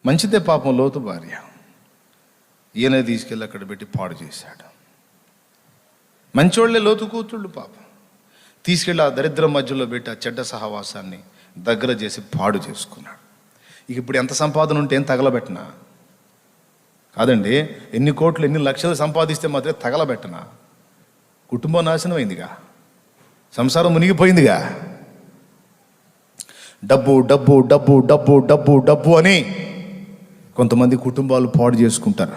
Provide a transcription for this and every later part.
మంచిదే పాపం లోతు భార్య. ఈయన తీసుకెళ్ళి అక్కడ పెట్టి పాడు చేశాడు. మంచోళ్ళే లోతు కూతుళ్ళు పాపం తీసుకెళ్ళి ఆ దరిద్రం మధ్యలో పెట్టి ఆ చెడ్డ సహవాసాన్ని దగ్గర చేసి పాడు చేసుకున్నాడు. ఇక ఇప్పుడు ఎంత సంపాదన ఉంటే ఏం తగలబెట్టనా? కాదండి, ఎన్ని కోట్లు ఎన్ని లక్షలు సంపాదిస్తే మాత్రమే తగలబెట్టనా? కుటుంబం నాశనం అయిందిగా, సంసారం మునిగిపోయిందిగా. డబ్బు డబ్బు డబ్బు డబ్బు డబ్బు డబ్బు అని కొంతమంది కుటుంబాలు పాడు చేసుకుంటారు.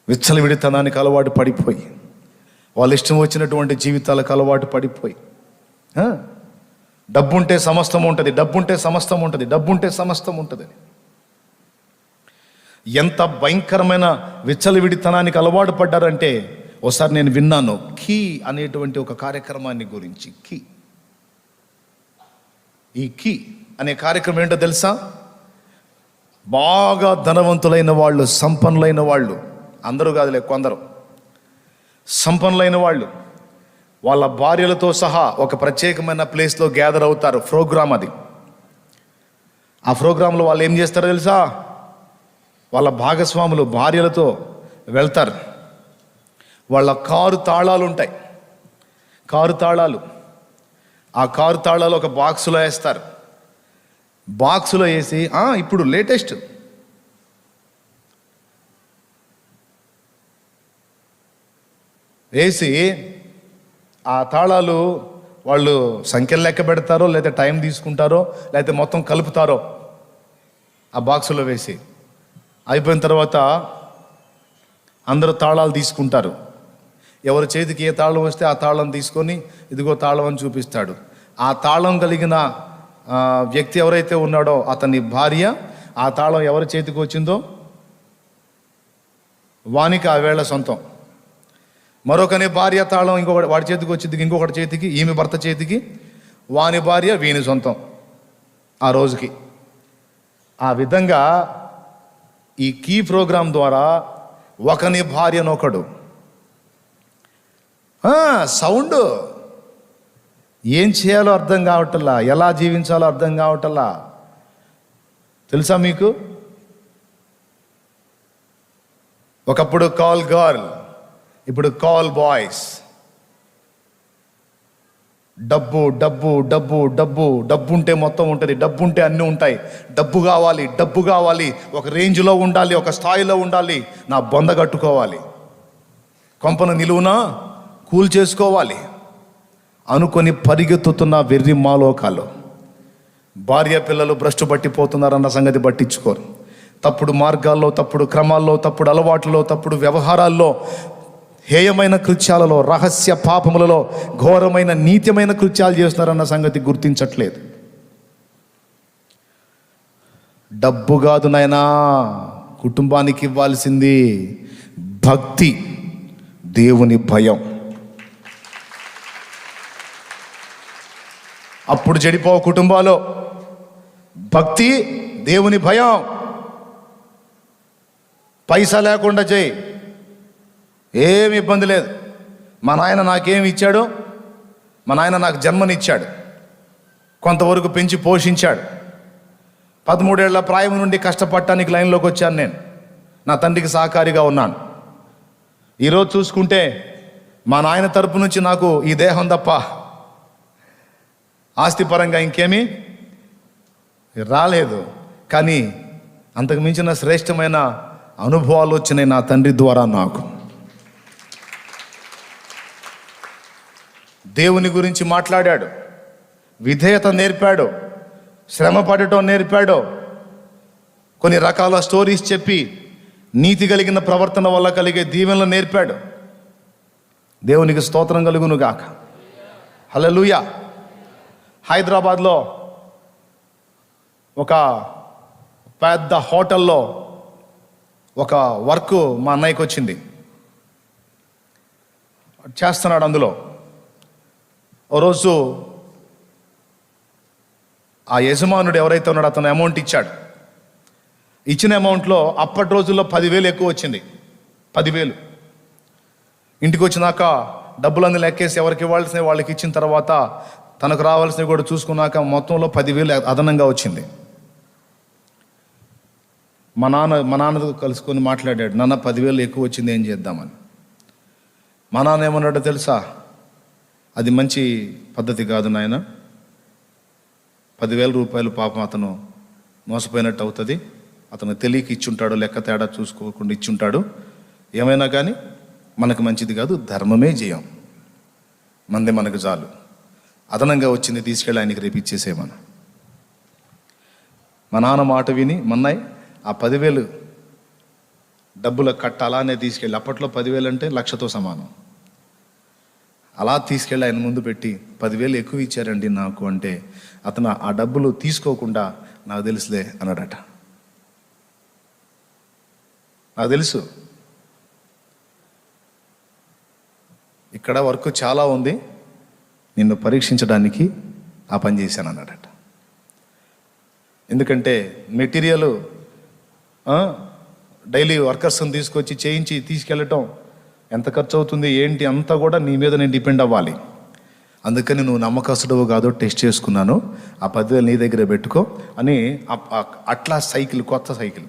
విచ్చలవిడితనానికి అలవాటు పడిపోయి, వాళ్ళ ఇష్టం వచ్చినటువంటి జీవితాలకు అలవాటు పడిపోయి, డబ్బుంటే సమస్తం ఉంటుంది, డబ్బుంటే సమస్తం ఉంటుంది, డబ్బుంటే సమస్తం ఉంటుందని ఎంత భయంకరమైన విచ్చలవిడితనానికి అలవాటు పడ్డారంటే, ఒకసారి నేను విన్నాను కీ అనేటువంటి ఒక కార్యక్రమాన్ని గురించి. ఈ కీ అనే కార్యక్రమం ఏంటో తెలుసా? బాగా ధనవంతులైన వాళ్ళు, సంపన్నులైన వాళ్ళు, అందరూ కాదులే కొందరు సంపన్నులైన వాళ్ళు వాళ్ళ భార్యలతో సహా ఒక ప్రత్యేకమైన ప్లేస్లో గ్యాదర్ అవుతారు. ప్రోగ్రామ్ అది. ఆ ప్రోగ్రాంలో వాళ్ళు ఏం చేస్తారో తెలుసా? వాళ్ళ భాగస్వాములు భార్యలతో వెళ్తారు. వాళ్ళ కారు తాళాలు ఉంటాయి, కారు తాళాలు. ఆ కారు తాళాలు ఒక బాక్సులో వేస్తారు. బాక్సులో వేసి ఇప్పుడు లేటెస్ట్ వేసి ఆ తాళాలు వాళ్ళు సంఖ్యలు లెక్క పెడతారో, లేదా టైం తీసుకుంటారో, లేకపోతే మొత్తం కలుపుతారో ఆ బాక్సులో వేసి. అయిపోయిన తర్వాత అందరూ తాళాలు తీసుకుంటారు. ఎవరి చేతికి ఏ తాళం వస్తే ఆ తాళం తీసుకొని ఇదిగో తాళం అని చూపిస్తాడు. ఆ తాళం కలిగిన వ్యక్తి ఎవరైతే ఉన్నాడో అతని భార్య, ఆ తాళం ఎవరి చేతికి వచ్చిందో వానికి ఆ వేళ సొంతం. మరొకని భార్య తాళం ఇంకొకటి వాడి చేతికి వచ్చింది, ఇంకొకటి చేతికి, ఈమె భర్త చేతికి, వాని భార్య వీని సొంతం ఆ రోజుకి. ఆ విధంగా ఈ కీ ప్రోగ్రాం ద్వారా ఒకని భార్యనొకడు సౌండ్ ఏం చేయాలో అర్థం కావటల్లా, ఎలా జీవించాలో అర్థం కావటల్లా. తెలుసా మీకు? ఒకప్పుడు కాల్ గర్ల్, ఇప్పుడు కాల్ బాయ్స్. డబ్బు డబ్బు డబ్బు డబ్బు డబ్బు ఉంటే మొత్తం ఉంటుంది, డబ్బు ఉంటే అన్నీ ఉంటాయి. డబ్బు కావాలి, డబ్బు కావాలి, ఒక రేంజ్లో ఉండాలి, ఒక స్థాయిలో ఉండాలి, నా బొంద కట్టుకోవాలి, కొంపను నిలువునా కూల్ చేసుకోవాలి అనుకొని పరిగెత్తుతున్న వెర్రి మాలోకాలు. భార్య పిల్లలు భ్రష్టు పట్టిపోతున్నారన్న సంగతి పట్టించుకోరు. తప్పుడు మార్గాల్లో, తప్పుడు క్రమాల్లో, తప్పుడు అలవాట్లలో, తప్పుడు వ్యవహారాల్లో, హేయమైన కృత్యాలలో, రహస్య పాపములలో, ఘోరమైన నీత్యమైన కృత్యాలు చేస్తున్నారన్న సంగతి గుర్తించట్లేదు. డబ్బు కాదు నాయనా కుటుంబానికి ఇవ్వాల్సింది, భక్తి, దేవుని భయం. అప్పుడు చెడిపోవు కుటుంబాలు. భక్తి, దేవుని భయం. పైసా లేకుండా చేయి, ఏమి ఇబ్బంది లేదు. మా నాయన నాకేమి ఇచ్చాడు? మా నాయన నాకు జన్మనిచ్చాడు, కొంతవరకు పెంచి పోషించాడు. 13 ఏళ్ల ప్రాయం నుండి కష్టపడటానికి లైన్లోకి వచ్చాను నేను. నా తండ్రికి సహకారిగా ఉన్నాను. ఈరోజు చూసుకుంటే మా నాయన తరపు నుంచి నాకు ఈ దేహం తప్ప ఆస్తిపరంగా ఇంకేమీ రాలేదు. కానీ అంతకు మించిన శ్రేష్టమైన అనుభవాలు వచ్చినాయి నా తండ్రి ద్వారా నాకు. దేవుని గురించి మాట్లాడాడు, విధేయత నేర్పాడు, శ్రమ పడటం నేర్పాడు, కొన్ని రకాల స్టోరీస్ చెప్పి నీతి కలిగిన ప్రవర్తన వల్ల కలిగే దీవెనలు నేర్పాడు. దేవునికి స్తోత్రం కలుగును గాక. హల్లెలూయా. హైదరాబాద్లో ఒక పెద్ద హోటల్లో ఒక వర్క్ మా అన్నయ్యకి వచ్చింది, చేస్తున్నాడు. అందులో ఓ రోజు ఆ యజమానుడు ఎవరైతే ఉన్నాడో అతను అమౌంట్ ఇచ్చాడు. ఇచ్చిన అమౌంట్లో అప్పటి రోజుల్లో 10,000 ఎక్కువ వచ్చింది. 10,000 ఇంటికి వచ్చినాక డబ్బులన్నీ లెక్కేసి ఎవరికి ఇవ్వాల్సినవి వాళ్ళకి ఇచ్చిన తర్వాత తనకు రావాల్సినవి కూడా చూసుకున్నాక మొత్తంలో 10,000 అదనంగా వచ్చింది. మా నాన్నతో కలుసుకొని మాట్లాడాడు, నాన్న 10,000 ఎక్కువ వచ్చింది, ఏం చేద్దామని. మా నాన్న ఏమన్నాడో తెలుసా? అది మంచి పద్ధతి కాదు నాయన, 10,000 రూపాయలు పాపం అతను మోసపోయినట్టు అవుతుంది, అతను తెలియక ఇచ్చుంటాడు, లెక్క తేడా చూసుకోకుండా ఇచ్చుంటాడు, ఏమైనా కానీ మనకు మంచిది కాదు, ధర్మమే జయం, మందే మనకు చాలు, అదనంగా వచ్చింది తీసుకెళ్ళి ఆయనకి రేపు ఇచ్చేసేమని. మా నాన్న మాట విని మన్నాయి ఆ 10,000 డబ్బుల కట్ట అలానే తీసుకెళ్ళి, అప్పట్లో 10,000 అంటే 1,00,000తో సమానం, అలా తీసుకెళ్ళి ఆయన ముందు పెట్టి 10,000 ఎక్కువ ఇచ్చారండి నాకు అంటే, అతను ఆ డబ్బులు తీసుకోకుండా నాకు తెలుసులే అన్నాడట. నాకు తెలుసు ఇక్కడ వర్క్ చాలా ఉంది, నిన్ను పరీక్షించడానికి ఆ పని చేశాను అన్నాడట. ఎందుకంటే మెటీరియల్ డైలీ వర్కర్స్ని తీసుకొచ్చి చేయించి తీసుకెళ్ళటం ఎంత ఖర్చు అవుతుంది ఏంటి అంతా కూడా నీ మీద నేను డిపెండ్ అవ్వాలి. అందుకని నువ్వు నమ్మకస్తుడవు కాదో టెస్ట్ చేసుకున్నాను, ఆ 10,000 నీ దగ్గర పెట్టుకో అని అట్లా సైకిల్, కొత్త సైకిల్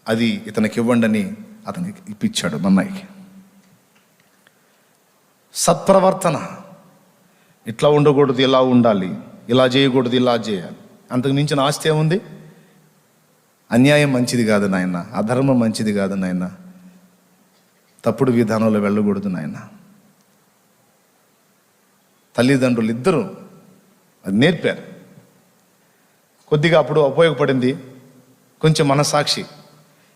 అది ఇతనికి ఇవ్వండి అని అతనికి ఇప్పించాడు మన్నాయికి. సత్ప్రవర్తన, ఇట్లా ఉండకూడదు, ఇలా ఉండాలి, ఇలా చేయకూడదు, ఇలా చేయాలి. అంతకు మించిన ఆస్తి ఏముంది? అన్యాయం మంచిది కాదు నాయన, అధర్మం మంచిది కాదు నాయన, తప్పుడు విధానంలో వెళ్ళకూడదు నాయన. తల్లిదండ్రులు ఇద్దరు అది నేర్పారు. కొద్దిగా అప్పుడు ఉపయోగపడింది, కొంచెం మనసాక్షి.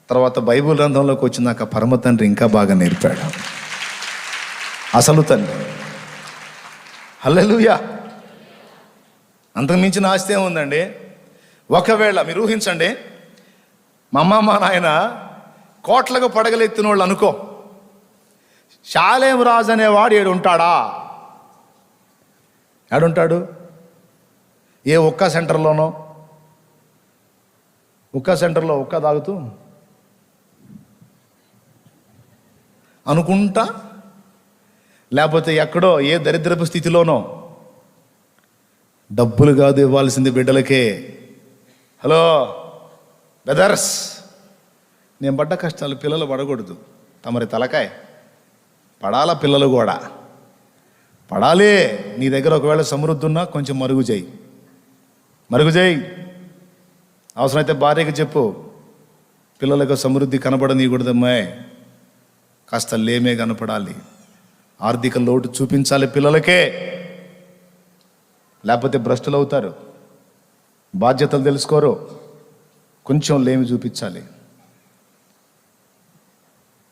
తర్వాత బైబిల్ గ్రంథంలోకి వచ్చినాక పరమ తండ్రి ఇంకా బాగా నేర్పాడు, అసలు తండ్రి. హల్లెలూయా. అంతకు మించిన ఆస్తి ఏముందండి? ఒకవేళ మీరు ఊహించండి, మా అమ్మ మా నాయన కోట్లకు పడగలెత్తిన వాళ్ళు అనుకో, షాలేం రాజు అనేవాడు ఏడుంటాడా? ఏడుంటాడు? ఏ ఒక్క సెంటర్లోనో, ఒక్క సెంటర్లో ఒక్క తాగుతూ అనుకుంటా, లేకపోతే ఎక్కడో ఏ దరిద్రపు స్థితిలోనో. డబ్బులు కాదు ఇవ్వాల్సింది బిడ్డలకే. హలో బ్రదర్స్, నేను పడ్డ కష్టాలు పిల్లలు పడకూడదు. తమరి తలకాయ పడాల, పిల్లలు కూడా పడాలి. నీ దగ్గర ఒకవేళ సమృద్ధి ఉన్నా కొంచెం మరుగు చేయి, అవసరమైతే భార్యకి చెప్పు, పిల్లలకు సమృద్ధి కనపడనీయకూడదమ్మాయి, కాస్త లేమే కనపడాలి, ఆర్థిక లోటు చూపించాలి పిల్లలకే, లేకపోతే భ్రష్టులు అవుతారు, బాధ్యతలు తెలుసుకోరు. కొంచెం లేమి చూపించాలి.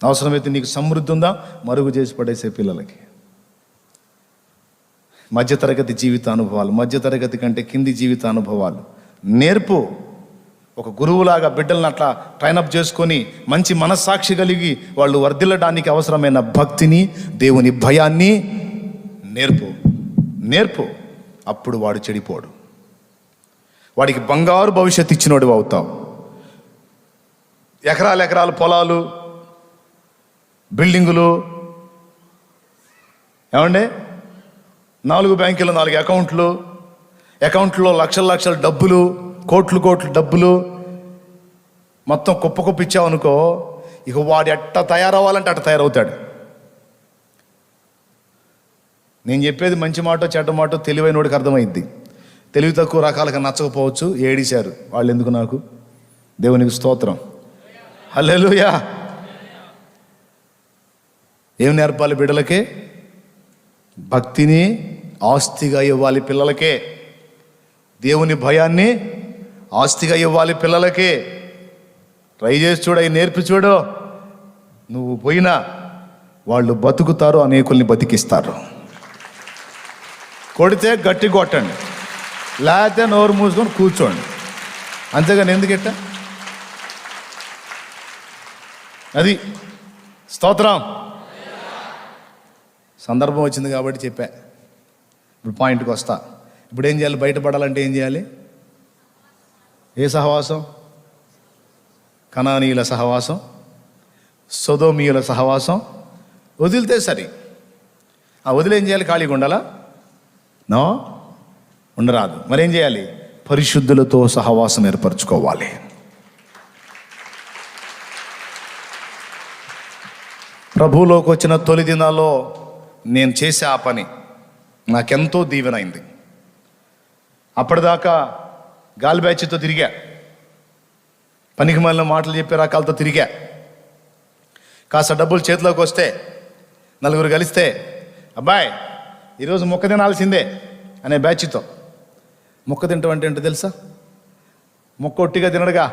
అవసరమైతే నీకు సమృద్ధి ఉందా మరుగు చేసి పడేసే పిల్లలకి. మధ్యతరగతి జీవిత అనుభవాలు, మధ్యతరగతి కంటే కింది జీవిత అనుభవాలు నేర్పు. ఒక గురువులాగా బిడ్డలను అట్లా ట్రైనప్ చేసుకొని మంచి మనస్సాక్షి కలిగి వాళ్ళు వర్ధిల్లడానికి అవసరమైన భక్తిని, దేవుని భయాన్ని నేర్పు. అప్పుడు వాడు చెడిపోడు, వాడికి బంగారు భవిష్యత్తు ఇచ్చినోడు అవుతావు. ఎకరాలు పొలాలు, బిల్డింగులు, ఏమండి 4 బ్యాంకులు, 4 అకౌంట్లో లక్షల డబ్బులు, కోట్లు డబ్బులు మొత్తం కుప్ప ఇచ్చావనుకో, ఇక వాడు ఎట్ట తయారవ్వాలంటే అట్ట తయారవుతాడు. నేను చెప్పేది మంచి మాట చెడ్డ మాట తెలివైనోడికి అర్థమైద్ది. తెలివి తక్కువ రకాలుగా నచ్చకపోవచ్చు, ఏడిశారు వాళ్ళు, ఎందుకు నాకు? దేవునికి స్తోత్రం, హల్లెలూయా. ఏం నేర్పాలి బిడ్డలకే? భక్తిని ఆస్తిగా ఇవ్వాలి పిల్లలకే, దేవుని భయాన్ని ఆస్తిగా ఇవ్వాలి పిల్లలకే. ట్రై చేసి చూడు, అవి నేర్పి చూడు. నువ్వు పోయినా వాళ్ళు బతుకుతారు, అనేకుల్ని బతికిస్తారు. కొడితే గట్టి కొట్టండి, లేకపోతే నోరు మూసుకొని కూర్చోండి, అంతేగాని ఎందుకెట్ట? అది స్తోత్రం. సందర్భం వచ్చింది కాబట్టి చెప్పా. ఇప్పుడు పాయింట్కి వస్తా. ఇప్పుడు ఏం చేయాలి? బయటపడాలంటే ఏం చేయాలి? ఏ సహవాసం? కనానీయుల సహవాసం, సొదోమీయుల సహవాసం వదిలితే సరి. వదిలేం చేయాలి? ఖాళీగా ఉండాలా? నో, ఉండరాదు. మరేం చేయాలి? పరిశుద్ధులతో సహవాసం ఏర్పరచుకోవాలి. ప్రభువులోకి వచ్చిన తొలి దినాల్లో నేను చేసే ఆ పని నాకెంతో దీవెనైంది. అప్పటిదాకా గాలి బ్యాచ్తో తిరిగా, పనికి మళ్ళీ మాటలు చెప్పే రకాలతో తిరిగా. కాస్త డబ్బులు చేతిలోకి వస్తే నలుగురు కలిస్తే అబ్బాయి ఈరోజు మొక్క తినాల్సిందే అనే బ్యాచ్తో. మొక్క తింటాం అంటే ఏంటో తెలుసా? మొక్క ఒట్టిగా తినడుగా,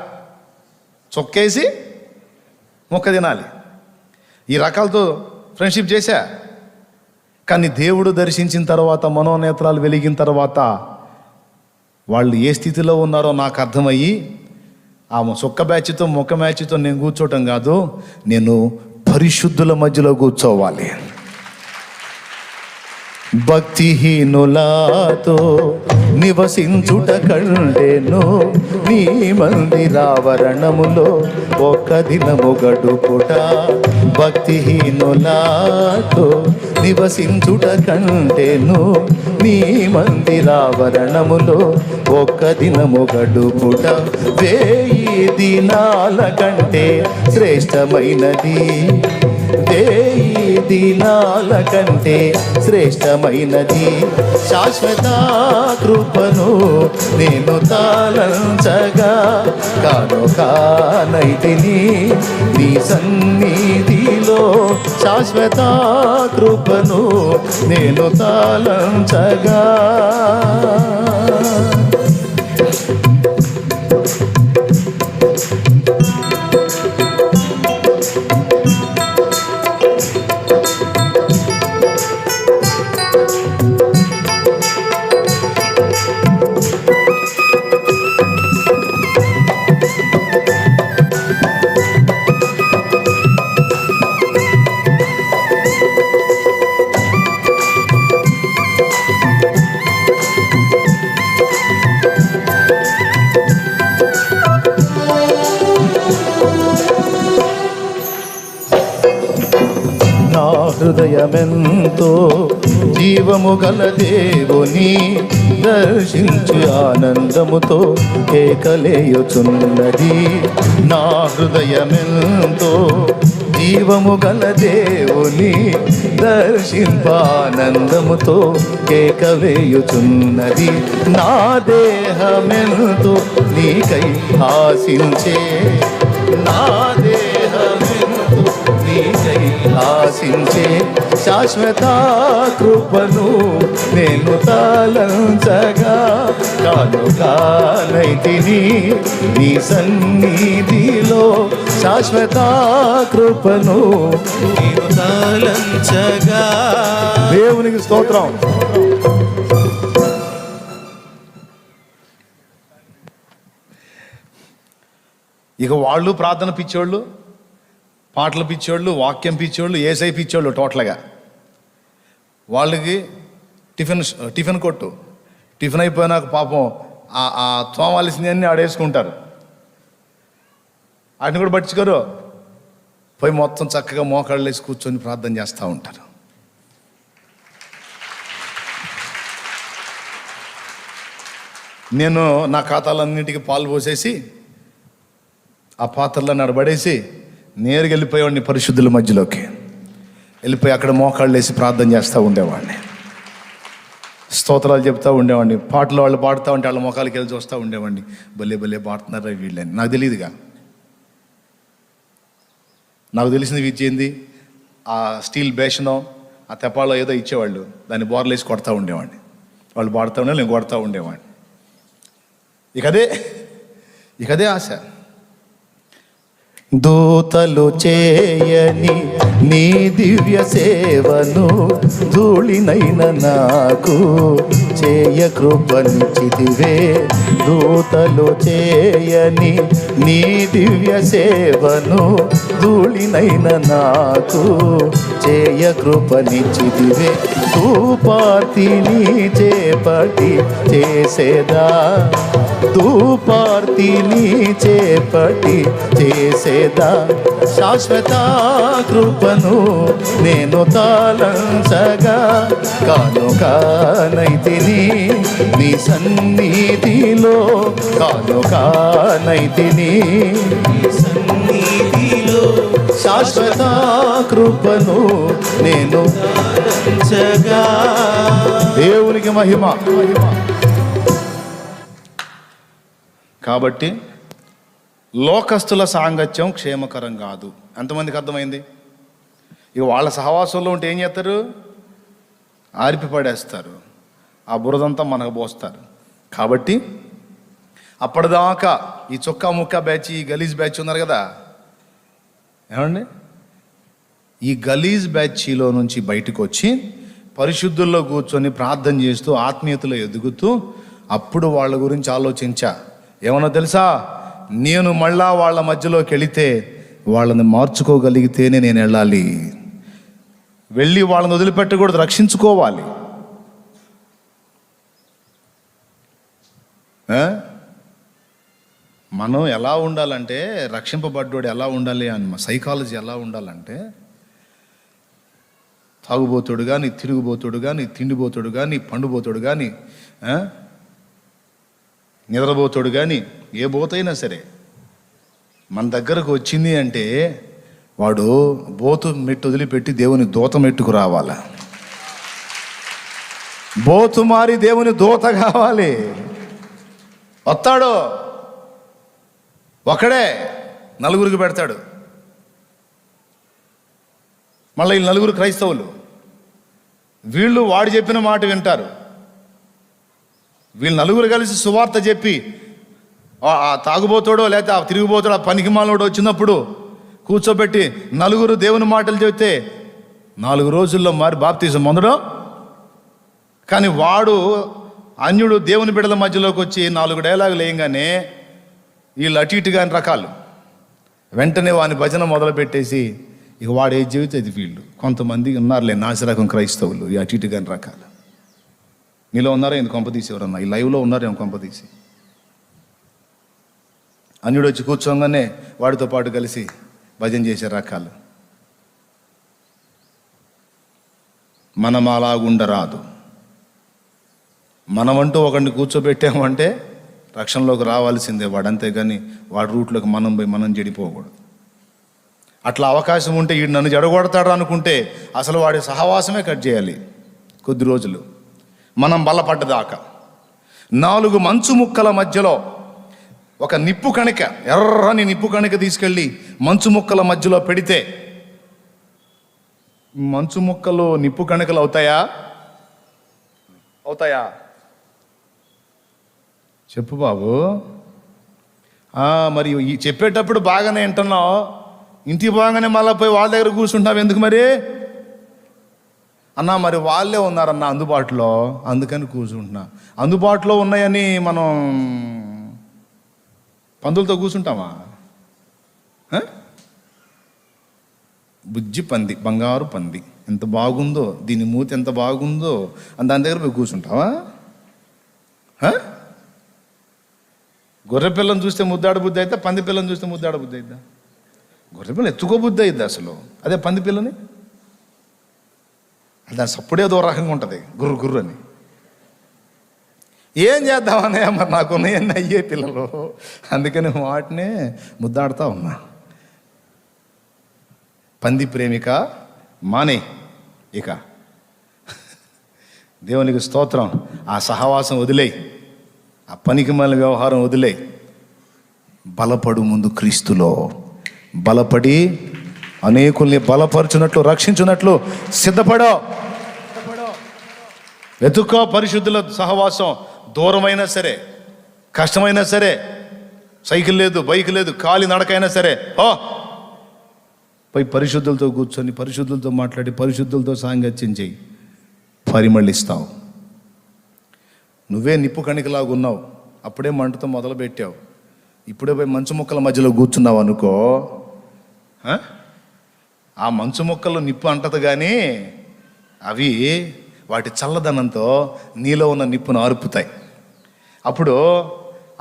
చొక్కేసి మొక్క తినాలి. ఈ రకాలతో ఫ్రెండ్షిప్ చేశా. కానీ దేవుడు దర్శించిన తర్వాత, మనోనేత్రాలు వెలిగిన తర్వాత వాళ్ళు ఏ స్థితిలో ఉన్నారో నాకు అర్థమయ్యి, ఆ చొక్క బ్యాచ్తో మొక్క బ్యాచ్తో నేను కూర్చోవటం కాదు, నేను పరిశుద్ధుల మధ్యలో కూర్చోవాలి. భక్తిహీనులతో నివసించుట కంటేను నీ మందిరావరణములో ఒక దినము గడుపుట. భక్తిహీనులతో నివసించుట కంటేను నీ మందిరావరణములో ఒక దినము గడుపుట 1000 దినాల కంటే శ్రేష్టమైనది. 1000 దినాల కంటే శ్రేష్టమైనది. శాశ్వత కృపను నేను తాళంచగా కానైతిని నీ సన్నిధిలో. శాశ్వత కృపను నేను తాళంచగా హృదయమెంతో జీవము గల దేవుని దర్శించు ఆనందముతో కేకలేయుచున్నది. నా హృదయమెంతో జీవము గల దేవుని దర్శింపానందముతో కేకవేయుచున్నది. నా దేహమెంతో నీకై ఆశించే, నా దేహమెంతో నీకై ఆశించే. శాశ్వత కృపను నేను తాళంచగా కానైతిని నీ సన్నిధిలో. శాశ్వత కృపను నేను తాళంచగా. దేవునికి స్తోత్రం. ఇక వాళ్ళు ప్రార్థన పిచ్చోళ్ళు, పాటలు పిచ్చోళ్ళు, వాక్యం పిచ్చోళ్ళు, ఏసై పిచ్చోళ్ళు. టోటల్గా వాళ్ళకి టిఫిన్ కొట్టు, టిఫిన్ అయిపోయినాక పాపం ఆ తోమాల్సింది అన్నీ ఆడేసుకుంటారు. వాటిని కూడా పట్టించుకోరు. పోయి మొత్తం చక్కగా మోకాళ్ళు వేసి కూర్చొని ప్రార్థన చేస్తూ ఉంటారు. నేను నా ఖాతాలన్నింటికి పాలు పోసేసి ఆ పాత్రలో నడబడేసి నేరుగా వెళ్ళిపోయేవాడిని పరిశుద్ధుల మధ్యలోకి. వెళ్ళిపోయి అక్కడ మోకాళ్ళు వేసి ప్రార్థన చేస్తూ ఉండేవాడిని, స్తోత్రాలు చెప్తూ ఉండేవాడిని. పాటలు వాళ్ళు పాడుతూ ఉంటే వాళ్ళ మోకాలకి వెళ్ళి చూస్తూ ఉండేవాడిని. భలే భలే పాడుతున్నారా వీళ్ళని. నాకు తెలియదుగా. నాకు తెలిసింది ఇచ్చింది ఆ స్టీల్ బేషనో ఆ తెపాలో ఏదో ఇచ్చేవాళ్ళు, దాన్ని బోర్లు వేసి కొడతా ఉండేవాడిని. వాళ్ళు పాడుతూ ఉండే, నేను కొడతా ఉండేవాడిని. ఇకదే ఆశ. దూతలు చేయని నీ దివ్య సేవను ధూళినైన నాకు చేయ కృపనిచ్చితివే. దూతలు చేయని నీ దివ్య సేవను ధూళినైన నాకు చేయ కృపనిచ్చితివే. ధూపార్తిని చేపట్టి చేసేదా, ధూపార్తిని చేపట్టి చేసేదా. శాశ్వత కృపను నేను తాళంచగా కానైతిని నీ సన్నిధిలో. కానైతిని నీ సన్నిధిలో. శాశ్వత కృపను నేను జగా. దేవునికి మహిమ. కాబట్టి లోకస్తుల సాంగత్యం క్షేమకరం కాదు. ఎంతమందికి అర్థమైంది? ఇక వాళ్ళ సహవాసంలో ఉంటే ఏం చేస్తారు? ఆరిపి పడేస్తారు, ఆ బురదంతా మనకు పోస్తారు. కాబట్టి అప్పటిదాకా ఈ చొక్కా ముక్కా బ్యాచ్, ఈ గలీజ్ బ్యాచ్ ఉన్నారు కదా, ఏమండి, ఈ గలీజ్ బ్యాచ్లో నుంచి బయటకు వచ్చి పరిశుద్ధుల్లో కూర్చొని ప్రార్థన చేస్తూ ఆత్మీయతలో ఎదుగుతూ అప్పుడు వాళ్ళ గురించి ఆలోచించా. ఏమన్నా తెలుసా? నేను మళ్ళా వాళ్ళ మధ్యలోకి వెళితే వాళ్ళని మార్చుకోగలిగితేనే నేను వెళ్ళాలి. వెళ్ళి వాళ్ళని వదిలిపెట్టకూడదు, రక్షించుకోవాలి. మనం ఎలా ఉండాలంటే, రక్షింపబడ్డోడు ఎలా ఉండాలి అని సైకాలజీ ఎలా ఉండాలంటే, తాగుబోతుడు కానీ, తిరుగుబోతుడు కానీ, తిండిపోతుడు కానీ, పండుబోతుడు కానీ, నిద్రపోతుడు కానీ, ఏ బోతైనా సరే మన దగ్గరకు వచ్చింది అంటే వాడు బోతు మెట్టు వదిలిపెట్టి దేవుని దూత మెట్టుకు రావాల. బోతు మారి దేవుని దూత కావాలి. వస్తాడు ఒకడే, నలుగురికి పెడతాడు. మళ్ళీ ఈ నలుగురు క్రైస్తవులు, వీళ్ళు వాడు చెప్పిన మాట వింటారు. వీళ్ళు నలుగురు కలిసి సువార్త చెప్పి ఆ తాగుబోతాడో లేకపోతే ఆ తిరిగిపోతాడో ఆ పనికిమాలోడు వచ్చినప్పుడు కూర్చోబెట్టి నలుగురు దేవుని మాటలు చెబితే 4 రోజుల్లో మారి బాప్తీసం పొందడం. కానీ వాడు అన్యుడు దేవుని బిడ్డల మధ్యలోకి వచ్చి 4 డైలాగులు వేయంగానే వీళ్ళు అటు ఇటు కాని రకాలు వెంటనే వాని భజన మొదలు పెట్టేసి ఇక వాడు ఏ జీవితం వీళ్ళు కొంతమంది ఉన్నారులే నాసిరకం క్రైస్తవులు, ఈ అటు ఇటు కాని రకాలు. మీలో ఉన్నారా ఎందుకు కొంపతీసి? ఎవరన్నా ఈ లైవ్లో ఉన్నారేమో కొంపతీసి. అన్యుడు వచ్చి కూర్చోగానే వాడితో పాటు కలిసి భజన చేసే రకాలు. మనం అలాగుండరాదు. మనమంటూ ఒకరిని కూర్చోబెట్టామంటే రక్షణలోకి రావాల్సిందే వాడు, అంతేగాని వాడి రూట్లోకి మనం పోయి మనం చెడిపోకూడదు. అట్లా అవకాశం ఉంటే వీడు నన్ను జడగొడతాడు అనుకుంటే అసలు వాడి సహవాసమే కట్ చేయాలి కొద్ది రోజులు, మనం బలపడ్డదాకా. 4 మంచు ముక్కల మధ్యలో ఒక నిప్పు కణిక, ఎర్రని నిప్పు కణిక తీసుకెళ్ళి మంచు ముక్కల మధ్యలో పెడితే మంచు ముక్కలు నిప్పు కణికలు అవుతాయా? అవుతాయా? చెప్పు బాబు. మరి ఈ చెప్పేటప్పుడు బాగానే వింటున్నావు, ఇంటికి బాగానే మళ్ళీ పోయి వాళ్ళ దగ్గర కూర్చుంటావు ఎందుకు మరి? అన్నా మరి వాళ్ళే ఉన్నారన్న అందుబాటులో, అందుకని కూర్చుంటున్నా. అందుబాటులో ఉన్నాయని మనం పందులతో కూర్చుంటామా? బుజ్జి పంది, బంగారు పంది ఎంత బాగుందో, దీని మూతి ఎంత బాగుందో అని దాని దగ్గర పోయి కూర్చుంటావా? గొర్రె పిల్లని చూస్తే ముద్దాడ బుద్ధి అయితే, పంది పిల్లని చూస్తే ముద్దాడ బుద్ధి అయిద్దా? గొర్రె పిల్ల ఎత్తుకో బుద్ధి అయిద్దా అసలు? అదే పంది పిల్లని దాని సప్పుడే దో రకంగా ఉంటుంది, గుర్రు గుర్రు అని. ఏం చేద్దామనే మరి నాకున్నాయన్నీ అయ్యే పిల్లలు, అందుకని వాటినే ముద్దాడుతూ ఉన్నా. పంది ప్రేమిక మానే ఇక. దేవునికి స్తోత్రం. ఆ సహవాసం వదిలేయి, ఆ పనికి మళ్ళీ వ్యవహారం వదిలేయి. బలపడు ముందు క్రీస్తులో, బలపడి అనేకుల్ని బలపరుచున్నట్లు రక్షించున్నట్లు సిద్ధపడో. వెతుక్కో పరిశుద్ధుల సహవాసం. దూరమైనా సరే, కష్టమైనా సరే, సైకిల్ లేదు, బైక్ లేదు, కాలి నడకైనా సరే పోయి పరిశుద్ధులతో కూర్చొని పరిశుద్ధులతో మాట్లాడి పరిశుద్ధులతో సాంగత్యం చేయి, పరిమళిస్తావు. నువ్వే నిప్పు కణికలాగా ఉన్నావు, అప్పుడే మంటతో మొదలు పెట్టావు, ఇప్పుడే పోయి మంచు మొక్కల మధ్యలో కూర్చున్నావు అనుకో, ఆ మంచు మొక్కలు నిప్పు అంటదు కానీ అవి వాటి చల్లదనంతో నీలో ఉన్న నిప్పును ఆర్పుతాయి. అప్పుడు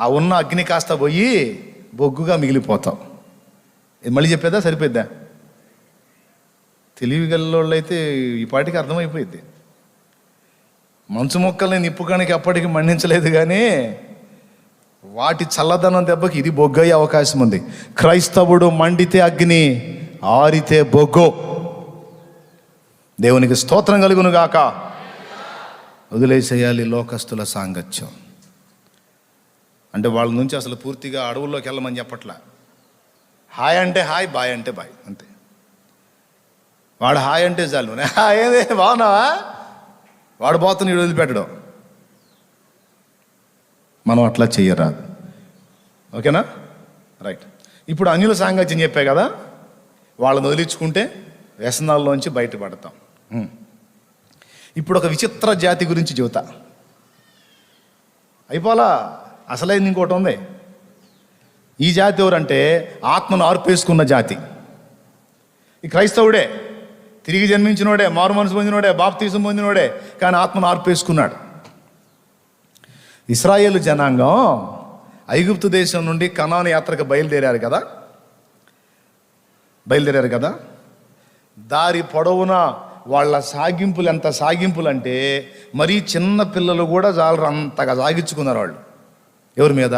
ఆ ఉన్న అగ్ని కాస్త పోయి బొగ్గుగా మిగిలిపోతావు. మళ్ళీ చెప్పేదా సరిపోద్దా? తెలివిగల్లోళ్ళు అయితే ఈ పాటికి అర్థమైపోయింది. మంచు మొక్కల్ని నిప్పు కణికి అప్పటికి మండించలేదు కానీ వాటి చల్లదనం దెబ్బకి ఇది బొగ్గయ్యే అవకాశం ఉంది. క్రైస్తవుడు మండితే అగ్ని ఆరితే బొగ్గో. దేవునికి స్తోత్రం కలుగును గాక. వదిలేసేయాలి లోకస్తుల సాంగత్యం. అంటే వాళ్ళ నుంచి అసలు పూర్తిగా అడవుల్లోకి వెళ్ళమని చెప్పట్లా. హాయ్ అంటే హాయ్, బాయ్ అంటే బాయ్, అంతే. వాడు హాయ్ అంటే చాలు, ఏదే బాగున్నావా, వాడు పోతున్న వీడు వదిలిపెట్టడం. మనం అట్లా చెయ్యరాదు. ఓకేనా? రైట్. ఇప్పుడు అన్యుల సాంగత్యం చెప్పే కదా, వాళ్ళని వదిలించుకుంటే వ్యసనాల్లోంచి బయటపడతాం. ఇప్పుడు ఒక విచిత్ర జాతి గురించి చెబుతా. అయిపోలా, అసలైంది ఇంకోటి ఉంది. ఈ జాతి ఎవరంటే ఆత్మను ఆర్పేసుకున్న జాతి. ఈ క్రైస్తవుడే, తిరిగి జన్మించినోడే, మారు మనసు పొందినోడే, బాప్తీసం పొందినోడే, కానీ ఆత్మను ఆర్పేసుకున్నాడు. ఇశ్రాయేలు జనాంగం ఐగుప్తు దేశం నుండి కనాను యాత్రకు బయలుదేరారు కదా. దారి పొడవున వాళ్ళ సాగింపులు ఎంత సాగింపులు అంటే మరీ చిన్న పిల్లలు కూడా చాలరు అంతగా సాగించుకున్నారు వాళ్ళు. ఎవరి మీద?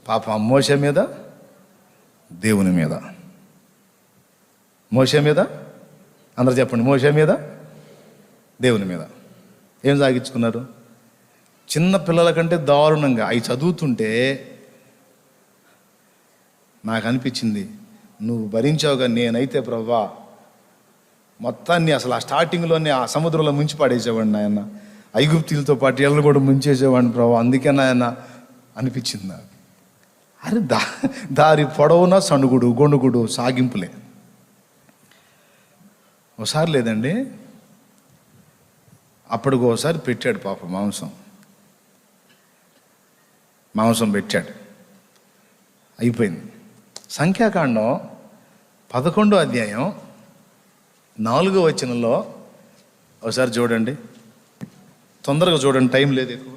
పాపం మోషే మీద, దేవుని మీద. మోషే మీద, అందరు చెప్పండి, మోషే మీద, దేవుని మీద. ఏం సాగించుకున్నారు? చిన్న పిల్లల కంటే దారుణంగా. అవి చదువుతుంటే నాకు అనిపించింది, నువ్వు భరించావుగా, నేనైతే ప్రభువా మొత్తాన్ని అసలు ఆ స్టార్టింగ్లోనే ఆ సముద్రంలో ముంచి పడేసేవాడిని ఆయన, ఐగుప్తీలతో పాటు వీళ్ళని కూడా ముంచేసేవాడిని ప్రభు, అందుకే నాయన అనిపించింది నాకు. అరే దారి పొడవునా సణుగుడు గొణుగుడు సాగింపులే. ఒకసారి లేదండి, అప్పటికి ఒకసారి పెట్టాడు పాప మాంసం పెట్టాడు, అయిపోయింది. సంఖ్యాకాండం 11వ అధ్యాయం 4వ వచనంలో ఒకసారి చూడండి, తొందరగా చూడండి, టైం లేదు ఎక్కువ.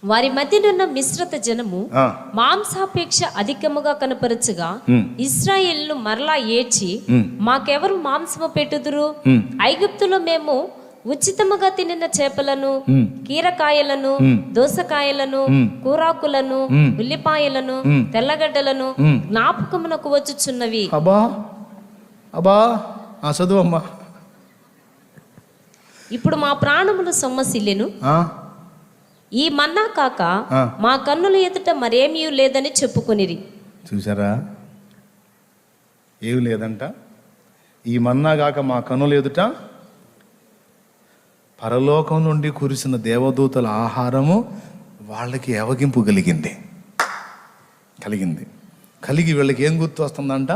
వారి మధ్యనున్న మిశ్రత జనము మాంసాపేక్ష అధికముగా కనపరచుగా ఇశ్రాయేలును మరలా ఏడ్చి, మాకెవరు మాంసము పెట్టుదురు? ఐగుప్తులో మేము ఉచితముగా తినిన చేపలను, కీరకాయలను, దోసకాయలను, కూరాకులను, ఉల్లిపాయలను, తెల్లగడ్డలను జ్ఞాపకమునకు వచ్చుచున్నవి. అబ్బా చదువు అమ్మా. ఇప్పుడు మా ప్రాణములు సొమ్మసిల్లెను. ఈ మన్నా కాక మా కన్నుల ఎదుట మరేమీ లేదని చెప్పుకొనిరి. చూసారా, ఏమి లేదంట. ఈ మన్నా కాక మా కన్నుల ఎదుట పరలోకం నుండి కురిసిన దేవదూతల ఆహారము వాళ్ళకి ఎవగింపు కలిగి వీళ్ళకి ఏం గుర్తు వస్తుందంట?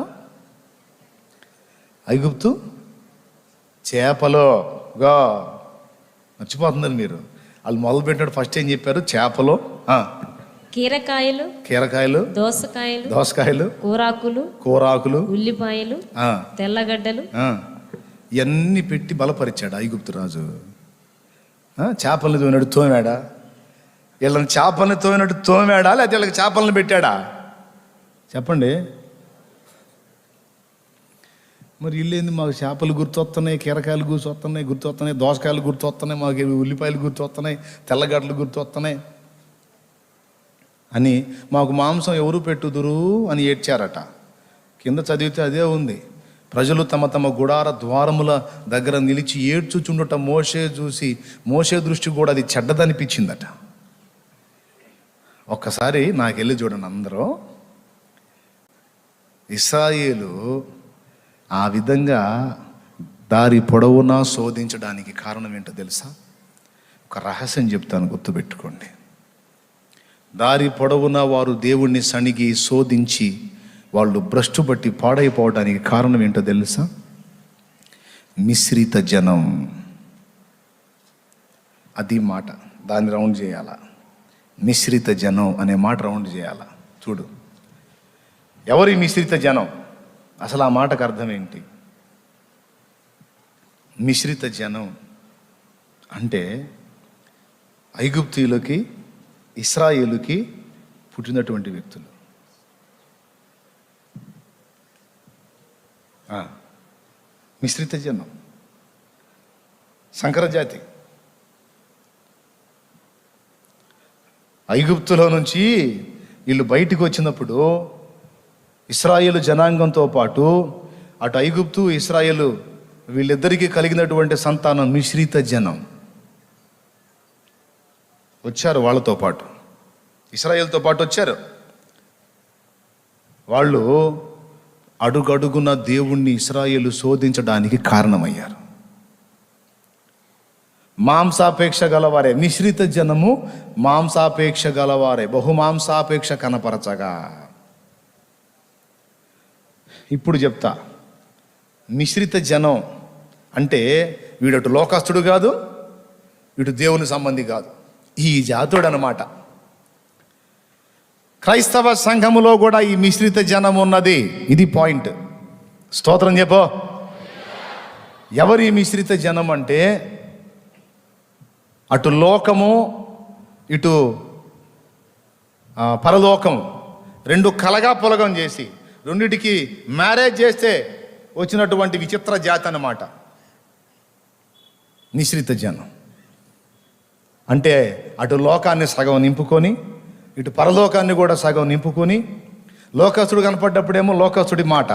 ఐగుప్తు చేపలోగా. మర్చిపోతున్నారు మీరు. వాళ్ళు మొదలుపెట్టినట్టు ఫస్ట్ ఏం చెప్పారు? చేపలు, కీరకాయలు, దోసకాయలు, కూరాకులు, ఉల్లిపాయలు, తెల్లగడ్డలు ఇవన్నీ పెట్టి బలపరిచాడు ఐగుప్తు రాజు. చేపలను తోమినట్టు తోమాడా? వీళ్ళని చేపలను తోమినట్టు తోమాడా, లేకపోతే వీళ్ళకి చేపలను పెట్టాడా? చెప్పండి. మరి ఇల్లేంది, మాకు చేపలు గుర్తొస్తున్నాయి, కీరకాయలు గుర్తొస్తున్నాయి, దోసకాయలు గుర్తొస్తున్నాయి, మాకు ఉల్లిపాయలు గుర్తొస్తున్నాయి, తెల్లగడ్డలు గుర్తొస్తున్నాయి అని మాకు మాంసం ఎవరు పెట్టుదురు అని ఏడ్చారట. కింద చదివితే అదే ఉంది. ప్రజలు తమ తమ గుడార ద్వారముల దగ్గర నిలిచి ఏడ్చుచుండుట మోషే దృష్టి కూడా అది చెడ్డదనిపించిందట. ఒక్కసారి నాకెళ్ళి చూడండి అందరూ. ఇశ్రాయేలు ఆ విధంగా దారి పొడవునా శోధించడానికి కారణం ఏంటో తెలుసా? ఒక రహస్యం చెప్తాను, గుర్తుపెట్టుకోండి. దారి పొడవునా వారు దేవుణ్ణి సణిగి శోధించి వాళ్ళు భ్రష్టు బట్టి పాడైపోవడానికి కారణం ఏంటో తెలుసా? మిశ్రిత జనం. అది మాట, దాన్ని రౌండ్ చేయాల. మిశ్రిత జనం అనే మాట రౌండ్ చేయాల. చూడు, ఎవరి మిశ్రిత జనం? అసలు ఆ మాటకు అర్థం ఏంటి? మిశ్రిత జనం అంటే ఐగుప్తీయులకి, ఇశ్రాయేలుకి పుట్టినటువంటి వ్యక్తులు. మిశ్రిత జనం, సంకరజాతి. ఐగుప్తులో నుంచి వీళ్ళు బయటికి వచ్చినప్పుడు ఇశ్రాయేలు జనాంగంతో పాటు అటు ఐగుప్తు ఇశ్రాయేలు వీళ్ళిద్దరికీ కలిగినటువంటి సంతానం మిశ్రిత జనం వచ్చారు. వాళ్ళతో పాటు ఇశ్రాయేలుతో పాటు వచ్చారు. వాళ్ళు అడుగడుగున దేవుణ్ణి ఇశ్రాయేలు శోధించడానికి కారణమయ్యారు. మాంసాపేక్ష గలవారే, మిశ్రిత జనము మాంసాపేక్ష గలవారే, బహుమాంసాపేక్ష కనపరచగా. ఇప్పుడు చెప్తా, మిశ్రిత జనం అంటే వీడటు లోకస్తుడు కాదు, వీడు దేవుని సంబంధి కాదు, ఈ జాతుడు అన్నమాట. క్రైస్తవ సంఘములో కూడా ఈ మిశ్రిత జనం ఉన్నది. ఇది పాయింట్. స్తోత్రం చెప్పో. ఎవరి మిశ్రిత జనం అంటే అటు లోకము ఇటు పరలోకం రెండు కలగా పొలగం చేసి రెండిటికి మ్యారేజ్ చేస్తే వచ్చినటువంటి విచిత్ర జాతి అన్నమాట మిశ్రిత జనం. అంటే అటు లోకాన్ని సగం నింపుకొని ఇటు పరలోకాన్ని కూడా సగం నింపుకొని, లోకస్తుడు కనపడ్డప్పుడేమో లోకస్తుడి మాట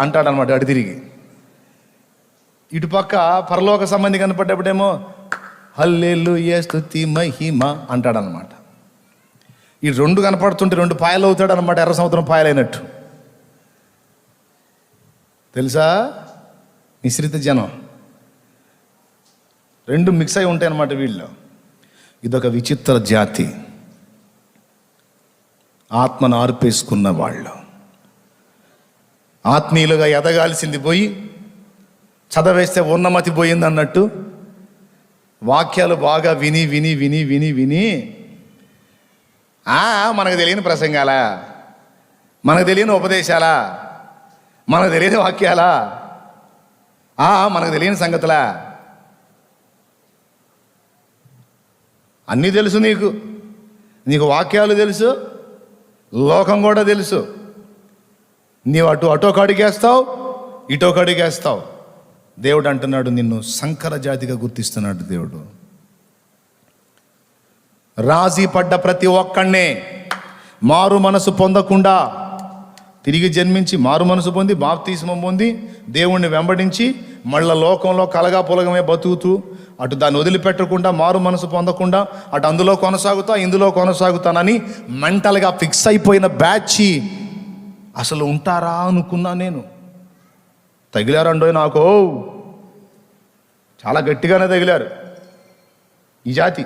అంటాడనమాట అటు తిరిగి. ఇటు పక్క పరలోక సంబంధి కనపడ్డప్పుడేమో హల్లెలూయా స్తుతి మహిమ అంటాడనమాట. ఈ రెండు కనపడుతుంటే రెండు పాయలు అవుతాడు అనమాట, ఎర్ర సముద్రం పాయలైనట్టు. తెలుసా? మిశ్రిత జనం రెండు మిక్స్ అయి ఉంటాయి అన్నమాట వీళ్ళు. ఇదొక విచిత్ర జాతి, ఆత్మను ఆర్పేసుకున్న వాళ్ళు. ఆత్మీయులుగా ఎదగాల్సింది పోయి చదవేస్తే ఉన్నమతి పోయింది అన్నట్టు వాక్యాలు బాగా విని విని విని విని విని మనకు తెలియని ప్రసంగాలా, మనకు తెలియని ఉపదేశాలా, మనకు తెలియని వాక్యాలా, మనకు తెలియని సంగతులా, అన్నీ తెలుసు నీకు. నీకు వాక్యాలు తెలుసు, లోకం కూడా తెలుసు. నీవు అటో కడిగేస్తావు, ఇటో కడిగేస్తావు. దేవుడు అంటున్నాడు, నిన్ను సంకర జాతిగా గుర్తిస్తున్నాడు దేవుడు. రాజీ పడ్డ ప్రతి ఒక్కడినే మారు మనసు పొందకుండా తిరిగి జన్మించి మారు మనసు పొంది బాప్తిస్మం పొంది దేవుణ్ణి వెంబడించి మళ్ళా లోకంలో కలగా పొలగమే బతుకుతూ అటు దాన్ని వదిలిపెట్టకుండా మారు మనసు పొందకుండా అటు అందులో కొనసాగుతా ఇందులో కొనసాగుతానని మెంటల్గా ఫిక్స్ అయిపోయిన బ్యాచ్ అసలు ఉంటారా అనుకున్నా నేను. తగిలారండోయ్ నాకు, చాలా గట్టిగానే తగిలారు ఈ జాతి.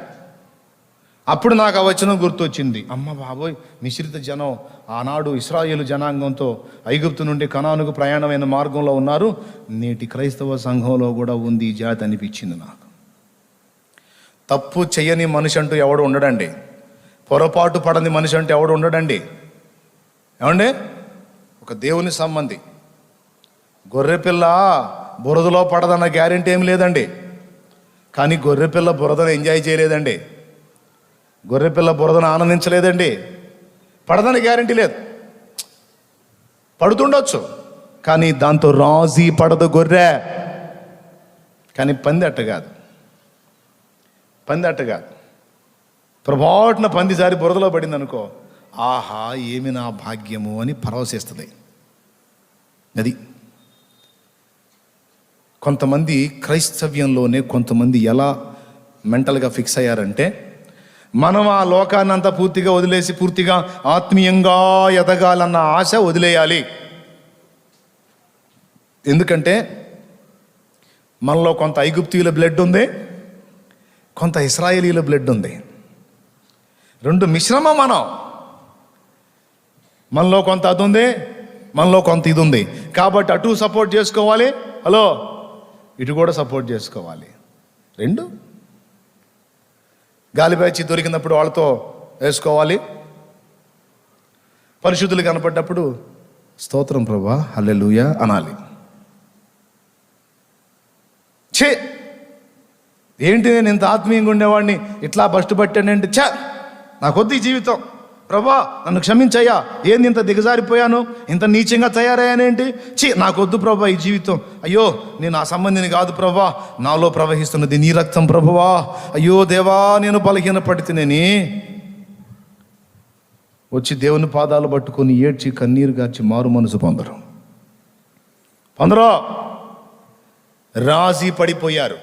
అప్పుడు నాకు ఆ వచనం గుర్తొచ్చింది. అమ్మ బాబోయ్, మిశ్రిత జనం ఆనాడు ఇశ్రాయేలు జనాంగంతో ఐగుప్తు నుండి కనానుకు ప్రయాణమైన మార్గంలో ఉన్నారు. నేటి క్రైస్తవ సంఘంలో కూడా ఉంది ఈ జాతి అనిపించింది నాకు. తప్పు చెయ్యని మనిషి అంటూ ఎవడు ఉండడండి, పొరపాటు పడని మనిషి అంటూ ఎవడు ఉండడండి. ఏమండి, ఒక దేవుని సంబంధి గొర్రెపిల్ల బురదలో పడదన్న గ్యారెంటీ ఏం లేదండి. కానీ గొర్రెపిల్ల బురదను ఎంజాయ్ చేయలేదండి, గొర్రెపిల్ల బురదను ఆనందించలేదండి. పడదని గ్యారెంటీ లేదు, పడుతుండొచ్చు కానీ దాంతో రాజీ పడదు గొర్రె. కానీ పంది అట్ట కాదు, పంది అట్ట కాదు. పొరపాటున పంది జారి బురదలో పడింది అనుకో, ఆహా ఏమి నా భాగ్యము అని పరవశిస్తుంది. అది కొంతమంది క్రైస్తవ్యంలోనే కొంతమంది ఎలా మెంటల్గా ఫిక్స్ అయ్యారంటే, మనం ఆ లోకాన్ని అంతా పూర్తిగా వదిలేసి పూర్తిగా ఆత్మీయంగా ఎదగాలన్న ఆశ వదిలేయాలి. ఎందుకంటే మనలో కొంత ఐగుప్తీయుల బ్లడ్ ఉంది, కొంత ఇశ్రాయేలీల బ్లడ్ ఉంది. రెండు మిశ్రమం మనలో కొంత అది ఉంది, మనలో కొంత ఇది ఉంది. కాబట్టి అటు సపోర్ట్ చేసుకోవాలి, హలో ఇటు కూడా సపోర్ట్ చేసుకోవాలి. రెండు గాలి బ్యాచి దొరికినప్పుడు వాళ్ళతో వేసుకోవాలి, పరిశుద్ధులు కనపడ్డప్పుడు స్తోత్రం ప్రభా హల్లెలూయా అనాలి. ఛే ఏంటి నేను ఇంత ఆత్మీయంగా ఉండేవాడిని ఇట్లా బస్టు పట్టానంటే, ఛా నాకొద్దు ఈ జీవితం, ప్రభా నన్ను క్షమించయ్యా, ఏంది ఇంత దిగజారిపోయాను, ఇంత నీచంగా తయారయ్యానేంటి, నాకొద్దు ప్రభా ఈ జీవితం, అయ్యో నేను ఆ సంబంధిని కాదు ప్రభా, నాలో ప్రవహిస్తున్నది నీ రక్తం ప్రభువా, అయ్యో దేవా నేను బలహీన పడితేనేని వచ్చి దేవుని పాదాలు పట్టుకొని ఏడ్చి కన్నీరు గార్చి మారు మనసు పొందరు రాజీ పడిపోయారు.